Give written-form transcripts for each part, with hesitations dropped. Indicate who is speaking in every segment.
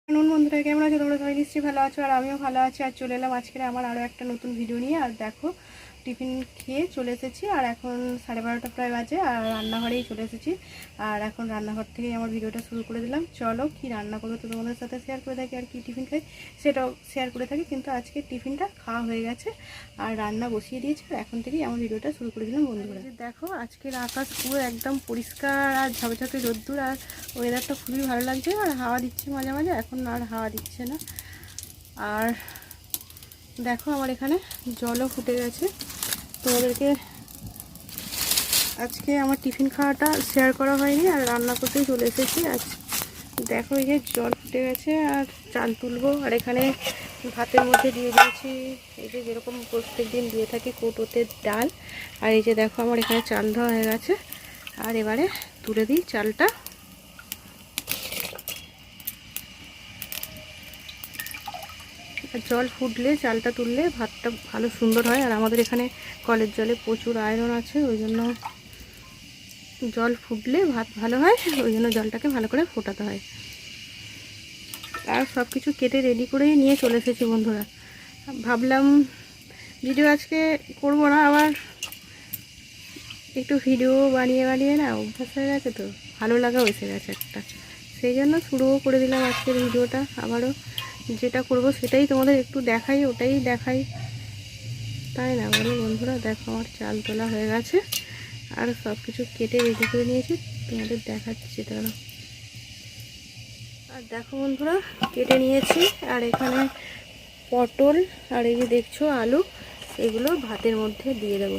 Speaker 1: নুন বন্ধুরা কেমন আছো? তোমরা সবাই নিশ্চয়ই ভালো আছো, আর আমিও ভালো আছি। আর চলে এলাম আজকে আমার আরও একটা নতুন ভিডিও নিয়ে। আর দেখো, টিফিন খেয়ে চলে এসেছি, আর এখন 12:30 প্রায় বাজে, আর রান্নাঘরেই চলে এসেছি। আর এখন রান্নাঘর থেকেই আমার ভিডিওটা শুরু করে দিলাম। চলো কি রান্না করবো তো তোমাদের সাথে শেয়ার করে থাকি, আর কি টিফিন খাই সেটাও শেয়ার করে থাকি। কিন্তু আজকে টিফিনটা খাওয়া হয়ে গেছে আর রান্না বসিয়ে দিয়েছি, আর এখন থেকেই আমার ভিডিওটা শুরু করে দিলাম বন্ধুরা। দেখো আজকের আকাশ পুরো একদম পরিষ্কার আর ঝকঝকে রোদ্দুর, আর ওয়েদারটা খুবই ভালো লাগছে। আর হাওয়া দিচ্ছে মাঝে মাঝে, এখন আর হাওয়া দিচ্ছে না। আর দেখো আমার এখানে জলও ফুটে গেছে। তোমাদেরকে আজকে আমার টিফিন খাওয়াটা শেয়ার করা হয়নি, আর রান্না করতেই চলে এসেছি। আজ দেখো এই যে জল ফুটে গেছে, আর চাল তুলবো। আর এখানে ভাতের মধ্যে দিয়ে দিয়েছি এই যে যেরকম প্রত্যেক দিন দিয়ে থাকি কৌটোতে ডাল। আর এই যে দেখো আমার এখানে চাল দেওয়া হয়ে গেছে। আর এবারে তুলে দিই চালটা। জল ফুটলে চালটা তুললে ভাতটা ভালো সুন্দর হয়। আর আমাদের এখানে কলের জলে প্রচুর আয়রন আছে, ওই জন্য জল ফুটলে ভাত ভালো হয়, ওই জন্য জলটাকে ভালো করে ফোটাতে হয়। আর সব কিছু কেটে রেডি করেই নিয়ে চলে এসেছি বন্ধুরা। ভাবলাম ভিডিও আজকে করব না, আবার একটু ভিডিও বানিয়ে বানিয়ে না অভ্যাস হয়ে গেছে, তো ভালো লাগা এসে গেছে একটা, সেই জন্য শুরুও করে দিলাম আজকের ভিডিওটা। আবারও যেটা করব সেটাই তোমাদের একটু দেখাই, ওটাই দেখাই, তাই না বলো বন্ধুরা? দেখো আমার চাল তোলা হয়ে গেছে, আর সব কিছু কেটে রেডি করে নিয়েছি, তোমাদের দেখাচ্ছি তারা। আর দেখো বন্ধুরা কেটে নিয়েছি, আর এখানে পটল আর এই যে দেখছো আলু, এগুলো ভাতের মধ্যে দিয়ে দেবো।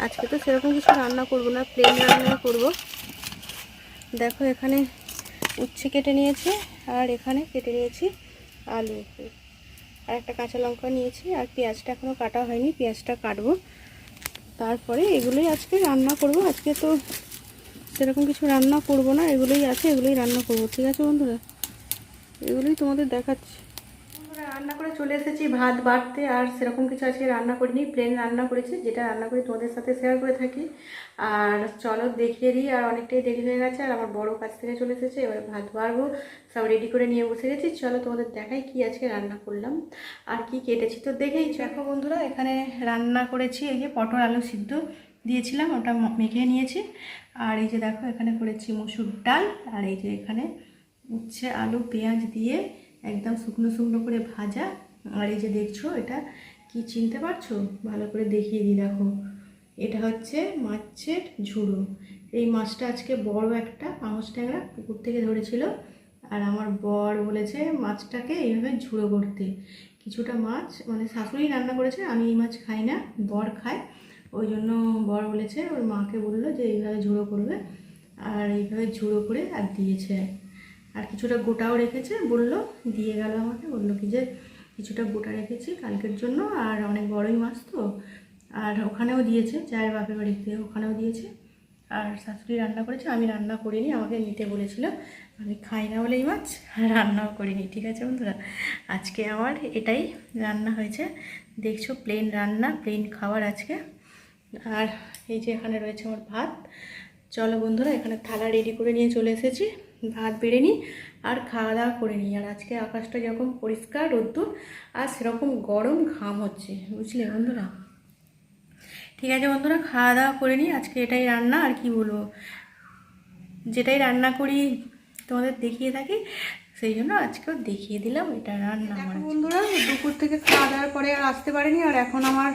Speaker 1: আজকে তো সেরকম কিছু রান্না করব না, প্লেন রান্না করব। দেখো এখানে উচ্ছে কেটে নিয়েছি, আর এখানে কেটে নিয়েছি আলু, আর একটা কাঁচা লঙ্কা নিয়েছি। আর পেঁয়াজটা এখনও কাটা হয়নি, পেঁয়াজটা কাটবো, তারপরে এগুলোই আজকে রান্না করব। আজকে তো সেরকম কিছু রান্না করব না, এগুলোই আছে, এগুলোই রান্না করব। ঠিক আছে বন্ধুরা, এগুলোই তোমাদের দেখাচ্ছি। বন্ধুরা রান্না করে চলে এসেছি ভাত বাড়তে, আর সেরকম কিছু আজকে রান্না করিনি, প্লেন রান্না করেছি, যেটা রান্না করি তোমাদের সাথে শেয়ার করে থাকি। আর চলো দেখিয়ে দিই। আর অনেকটাই দেরি হয়ে গেছে, আর আমার বড় কাছ থেকে চলে এসেছে, এবার ভাত বাড়বো, সব রেডি করে নিয়ে বসে গেছি। চলো তোমাদের দেখাই কি আজকে রান্না করলাম আর কি কেটেছি, তো দেখেই। দেখো বন্ধুরা এখানে রান্না করেছি, এই যে পটল আলু সিদ্ধ দিয়েছিলাম, ওটা মেখে নিয়েছি। আর এই যে দেখো এখানে করেছি মসুর ডাল, আর এই যে এখানে উচ্ছে আলু পেঁয়াজ দিয়ে একদম শুকনো শুকনো করে ভাজা। আর এই যে দেখছো এটা কি চিনতে পারছো? ভালো করে দেখিয়ে দিই, দেখো এটা হচ্ছে মাছের ঝুড়ো। এই মাছটা আজকে বড় একটা পাঙাশ ট্যাংরা পুকুর থেকে ধরেছিল, আর আমার বর বলেছে মাছটাকে এইভাবে ঝুড়ো করতে। কিছুটা মাছ মানে শাশুড়ি রান্না করেছে, আমি এই মাছ খাই না, বর খায়, ওই জন্য বর বলেছে, ওর মাকে বললো যে এইভাবে ঝুড়ো করবে, আর এইভাবে ঝুড়ো করে আর দিয়েছে। আর কিছুটা গোটাও রেখেছে, বললো দিয়ে গেল আমাকে, বললো কি যে কিছুটা গোটা রেখেছি কালকের জন্য, আর অনেক বড়ই মাছ তো। আর ওখানেও দিয়েছে, চায়ের বাপের বাড়িতে ওখানেও দিয়েছে। আর শাশুড়ি রান্না করেছে, আমি রান্না করিনি, আমাকে নিতে বলেছিল, আমি খাই না বলে এই মাছ, রান্নাও করিনি। ঠিক আছে বন্ধুরা, আজকে আমার এটাই রান্না হয়েছে। দেখছো প্লেন রান্না, প্লেন খাবার আজকে। আর এই যে এখানে রয়েছে আমার ভাত। চলো বন্ধুরা এখানে থালা রেডি করে নিয়ে চলে এসেছি, ভাত বেড়ে নিই আর খাওয়া দাওয়া করে নিই। আর আজকে আকাশটা যেরকম পরিষ্কার রোদ্দুর, আর সেরকম গরম ঘাম হচ্ছে, বুঝলে বন্ধুরা? ঠিক আছে বন্ধুরা, খাওয়া দাওয়া করে নিই। আজকে এটাই রান্না, আর কি বলবো, যেটাই রান্না করি তোমাদের দেখিয়ে থাকি, সেই জন্য আজকেও দেখিয়ে দিলাম এটা রান্না। আমার বন্ধুরা দুপুর থেকে খাওয়া দাওয়ার পরে আর আসতে পারিনি, আর এখন আমার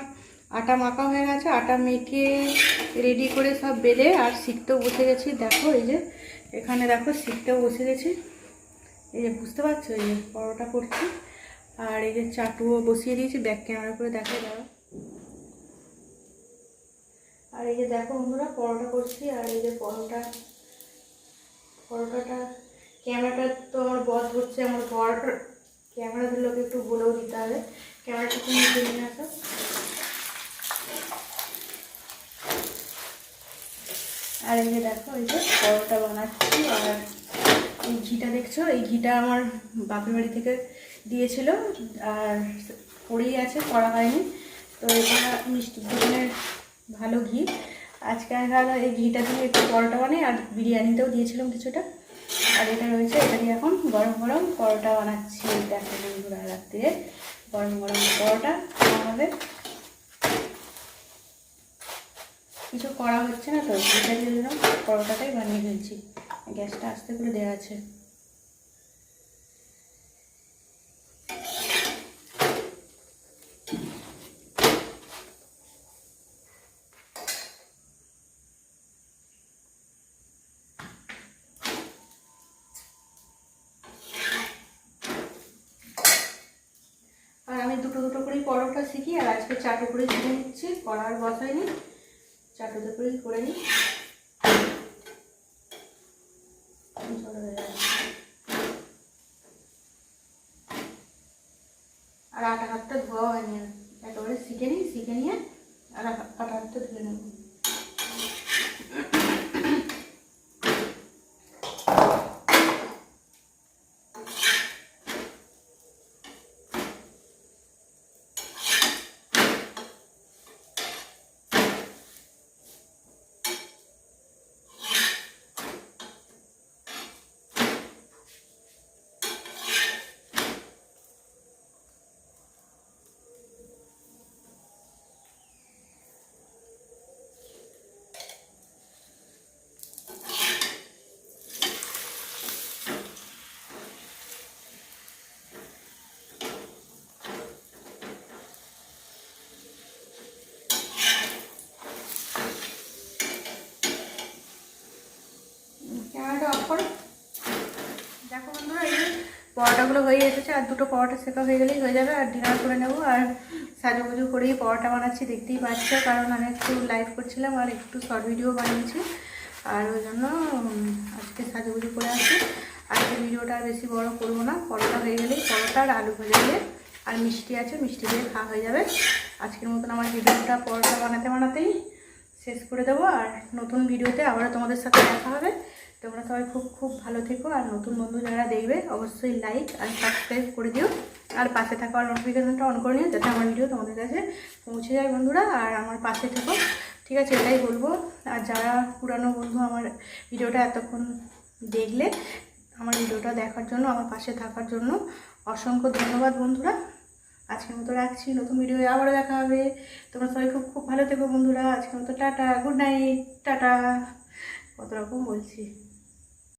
Speaker 1: আটা মাখা হয়ে গেছে, আটা মেখে রেডি করে সব বেলে আর শিখতেও বসে গেছি। দেখো এই যে এখানে দেখো শিখতেও বসে গেছি, এই যে বুঝতে পারছো, এই যে পরোটা করছি, আর এই যে চাটুও বসিয়ে দিয়েছি, ব্যাক ক্যামেরা করে দেখা দাও। আর এই যে দেখো বন্ধুরা পরোটা করছি, আর এই যে পরোটাটা ক্যামেরাটা তো আমার বর ধরছে, আমার বর ক্যামেরা ধরলোকে একটু বলেও দিতে হবে, ক্যামেরাটা একটু নিচে নিয়ে আসো। আর এই যে দেখো এই যে পরোটা বানাচ্ছি, আর এই ঘিটা দেখছো, এই ঘিটা আমার বাপের বাড়ি থেকে দিয়েছিল, আর পড়েই আছে, করা হয়নি। তো এটা মিষ্টি দোকানের ভালো ঘি, আজকে আর এই ঘিটা দিয়ে একটু পরোটা বানাই, আর বিরিয়ানিতেও দিয়েছিলাম কিছুটা, আর এটা রয়েছে, এটা দিয়ে এখন গরম গরম পরোটা বানাচ্ছি। দেখো বন্ধুরা, রাত্রে গরম গরম পরোটা আমাদের কিছু করা হচ্ছে না, তো এটা দিয়ে দিলাম, পরোটাটাই বানিয়ে ফেলছি। গ্যাসটা আস্তে করে দেওয়া আছে। আর আমি দুটো দুটো করেই পরোটা শিখি, আর আজকে চারটে করে শিখে নিচ্ছি, করার বসাইনি, চারটে করেই করে নিই। আর আটা হাতটা ধোয়া হয়নি, একেবারে শিখে নিই, শিখে নিয়ে আর আটা হাতটা ধুয়ে নেব। ক্যামেরাটা অফ করো। দেখো বন্ধুরা, এই যে পরোটাগুলো হয়ে এসেছে, আর দুটো পরোটা শেখা হয়ে গেলেই হয়ে যাবে, আর ডিনার করে নেবো। আর সাজুগুজু করেই পরোটা বানাচ্ছি, দেখতেই পাচ্ছ, কারণ আমি একটু লাইভ করছিলাম আর একটু শর্ট ভিডিও বানিয়েছি, আর ওই জন্য আজকে সাজুগুজু করে আসি। আজকে ভিডিওটা আর বেশি বড় করবো না, পরোটা হয়ে গেলেই পরোটা আর আলু ভাজা দিয়ে আর মিষ্টি আছে, মিষ্টি দিয়ে খাওয়া হয়ে যাবে। আজকের মতন আমার ভিডিওটা পরোটা বানাতে বানাতেই শেষ করে দেবো, আর নতুন ভিডিওতে আবারও তোমাদের সাথে দেখা হবে। তোমরা সবাই খুব খুব ভালো থেকো, আর নতুন বন্ধু যারা দেখবে অবশ্যই লাইক আর সাবস্ক্রাইব করে দিও, আর পাশে থাকা নোটিফিকেশনটা অন করে নিও, যাতে আমার ভিডিও তোমাদের কাছে পৌঁছে যায় বন্ধুরা, আর আমার পাশে থেকো, ঠিক আছে, এটাই বলবো। আর যারা পুরানো বন্ধু আমার ভিডিওটা এতক্ষণ দেখলে, আমার ভিডিওটা দেখার জন্য, আমার পাশে থাকার জন্য অসংখ্য ধন্যবাদ বন্ধুরা। আজকের মতো রাখছি, নতুন ভিডিও আবারও দেখা হবে। তোমরা সবাই খুব খুব ভালো থেকো বন্ধুরা। আজকের মতো টাটা, গুড নাইট, টাটা, কত রকম বলছি।